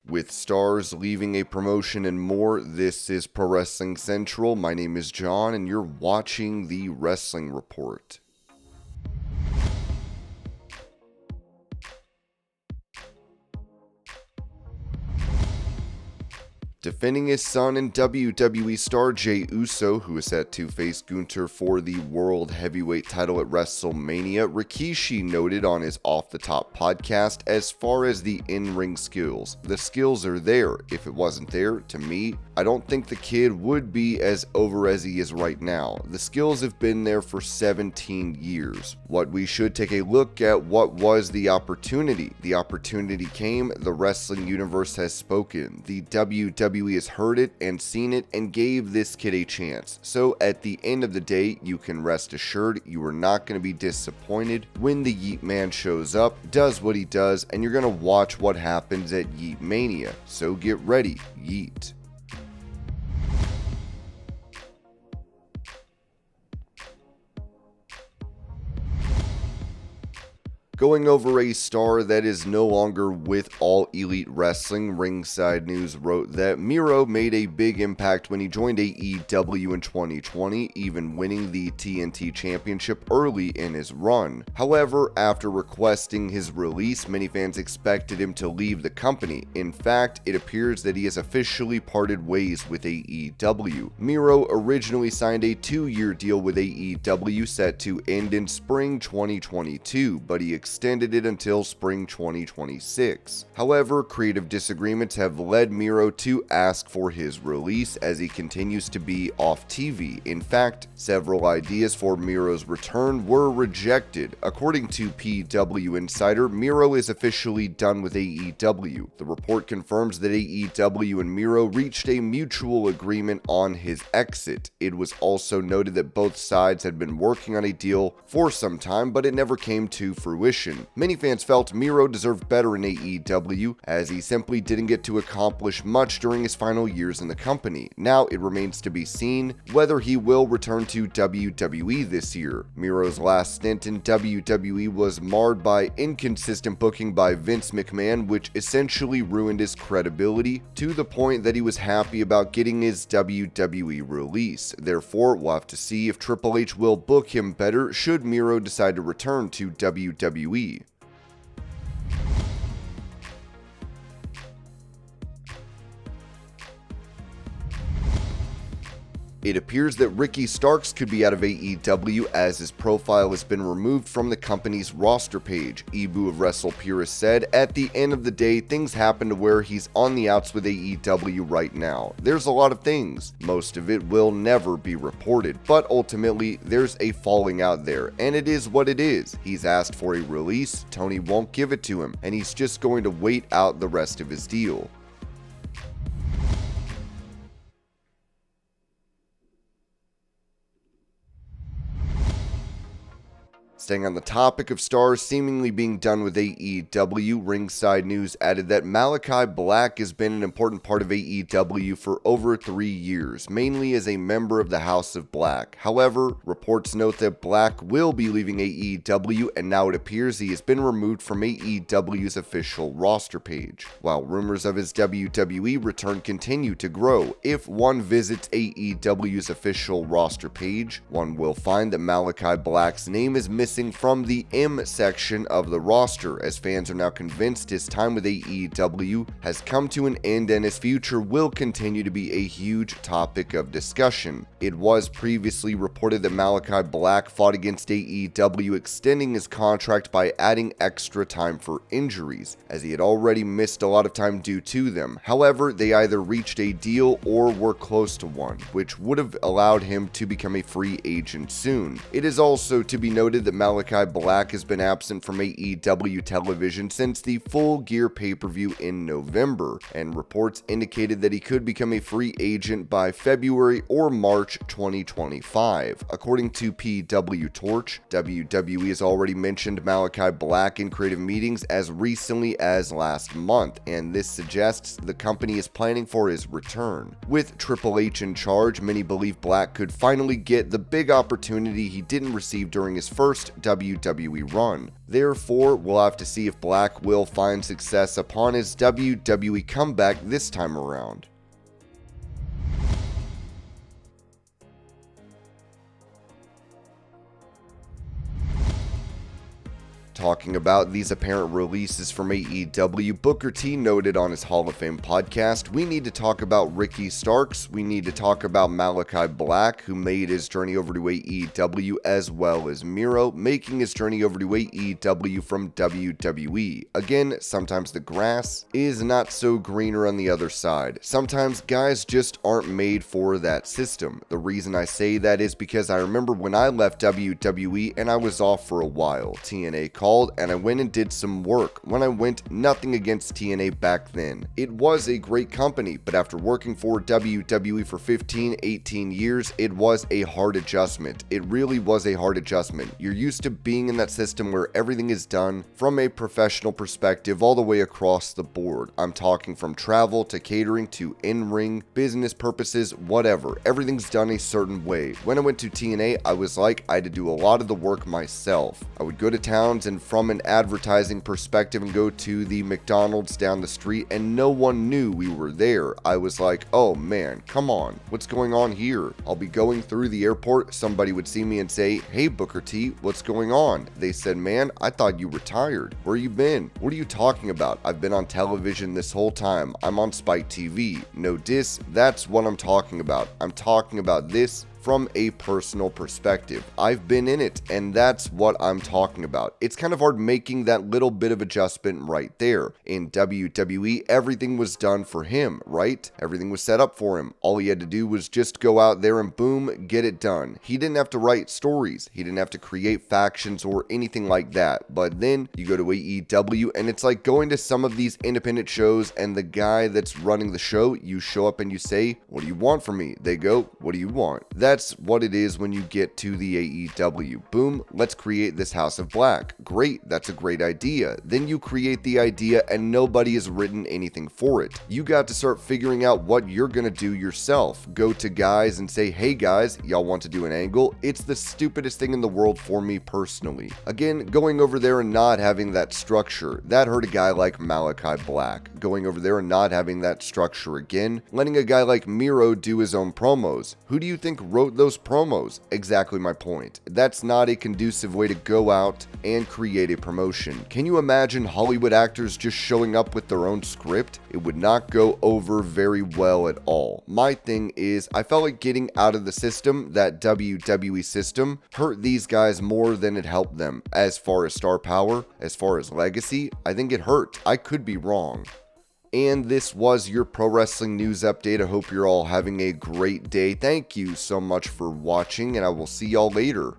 With stars leaving a promotion and more, this is Pro Wrestling Central. My name is John, and you're watching the Wrestling Report. Defending his son and WWE star Jey Uso, who is set to face Gunther for the World Heavyweight title at WrestleMania, Rikishi noted on his Off the Top podcast, as far as the in-ring skills, the skills are there. If it wasn't there, to me, I don't think the kid would be as over as he is right now. The skills have been there for 17 years. What we should take a look at what was the opportunity. The opportunity came, the wrestling universe has spoken. The WWE has heard it and seen it and gave this kid a chance. So at the end of the day, you can rest assured you are not going to be disappointed when the Yeet Man shows up, does what he does, and you're going to watch what happens at Yeet Mania. So get ready, Yeet. Going over a star that is no longer with All Elite Wrestling, Ringside News wrote that MIRO made a big impact when he joined AEW in 2020, even winning the TNT Championship early in his run. However, after requesting his release, many fans expected him to leave the company. In fact, it appears that he has officially parted ways with AEW. MIRO originally signed a 2-year deal with AEW set to end in spring 2022, but he extended it until spring 2026. However, creative disagreements have led MIRO to ask for his release as he continues to be off TV. In fact, several ideas for MIRO's return were rejected. According to PW Insider, MIRO is officially done with AEW. The report confirms that AEW and MIRO reached a mutual agreement on his exit. It was also noted that both sides had been working on a deal for some time, but it never came to fruition. Many fans felt MIRO deserved better in AEW, as he simply didn't get to accomplish much during his final years in the company. Now it remains to be seen whether he will return to WWE this year. MIRO's last stint in WWE was marred by inconsistent booking by Vince McMahon, which essentially ruined his credibility to the point that he was happy about getting his WWE release. Therefore, we'll have to see if Triple H will book him better should MIRO decide to return to WWE. It appears that Ricky Starks could be out of AEW as his profile has been removed from the company's roster page. Ibu of Wrestle Purist said, "At the end of the day, things happen to where he's on the outs with AEW right now. There's a lot of things. Most of it will never be reported, but ultimately there's a falling out there, and it is what it is. He's asked for a release, Tony won't give it to him, and he's just going to wait out the rest of his deal." Staying on the topic of stars seemingly being done with AEW, Ringside News added that Malakai Black has been an important part of AEW for over 3 years, mainly as a member of the House of Black. However, reports note that Black will be leaving AEW, and now it appears he has been removed from AEW's official roster page. While rumors of his WWE return continue to grow, if one visits AEW's official roster page, one will find that Malakai Black's name is missing from the M section of the roster, as fans are now convinced his time with AEW has come to an end and his future will continue to be a huge topic of discussion. It was previously reported that Malakai Black fought against AEW, extending his contract by adding extra time for injuries, as he had already missed a lot of time due to them. However, they either reached a deal or were close to one, which would have allowed him to become a free agent soon. It is also to be noted that Malakai Black has been absent from AEW television since the Full Gear pay-per-view in November, and reports indicated that he could become a free agent by February or March 2025. According to PW Torch, WWE has already mentioned Malakai Black in creative meetings as recently as last month, and this suggests the company is planning for his return. With Triple H in charge, many believe Black could finally get the big opportunity he didn't receive during his first WWE run. Therefore, we'll have to see if Black will find success upon his WWE comeback this time around. Talking about these apparent releases from AEW, Booker T noted on his Hall of Fame podcast, we need to talk about Ricky Starks, we need to talk about Malakai Black, who made his journey over to AEW, as well as Miro, making his journey over to AEW from WWE. Again, sometimes the grass is not so greener on the other side. Sometimes guys just aren't made for that system. The reason I say that is because I remember when I left WWE and I was off for a while. TNA called and I went and did some work. When I went, nothing against TNA back then. It was a great company, but after working for WWE for 15, 18 years, it was a hard adjustment. It really was a hard adjustment. You're used to being in that system where everything is done from a professional perspective all the way across the board. I'm talking from travel to catering to in-ring, business purposes, whatever. Everything's done a certain way. When I went to TNA, I was like, I had to do a lot of the work myself. I would go to towns and from an advertising perspective and go to the McDonald's down the street and no one knew we were there. I was like, oh man, come on, what's going on here? I'll be going through the airport, somebody would see me and say, hey Booker T, what's going on? They said, man, I thought you retired. Where you been? What are you talking about? I've been on television this whole time. I'm on Spike TV. No diss, that's what I'm talking about. I'm talking about this from a personal perspective. I've been in it, and that's what I'm talking about. It's kind of hard making that little bit of adjustment right there. In WWE, everything was done for him, right? Everything was set up for him. All he had to do was just go out there and boom, get it done. He didn't have to write stories. He didn't have to create factions or anything like that. But then you go to AEW, and it's like going to some of these independent shows, and the guy that's running the show, you show up and you say, what do you want from me? They go, what do you want? That's what it is when you get to the AEW. Boom, let's create this House of Black. Great, that's a great idea. Then you create the idea and nobody has written anything for it. You got to start figuring out what you're gonna do yourself. Go to guys and say, hey guys, y'all want to do an angle? It's the stupidest thing in the world for me personally. Again, going over there and not having that structure, that hurt a guy like Malakai Black. Going over there and not having that structure again, letting a guy like Miro do his own promos. Who do you think wrote those promos? Exactly my point. That's not a conducive way to go out and create a promotion. Can you imagine Hollywood actors just showing up with their own script? It would not go over very well at all. My thing is, I felt like getting out of the system, that WWE system, hurt these guys more than it helped them. As far as star power, as far as legacy, I think it hurt. I could be wrong. And this was your pro wrestling news update. I hope you're all having a great day. Thank you so much for watching, and I will see y'all later.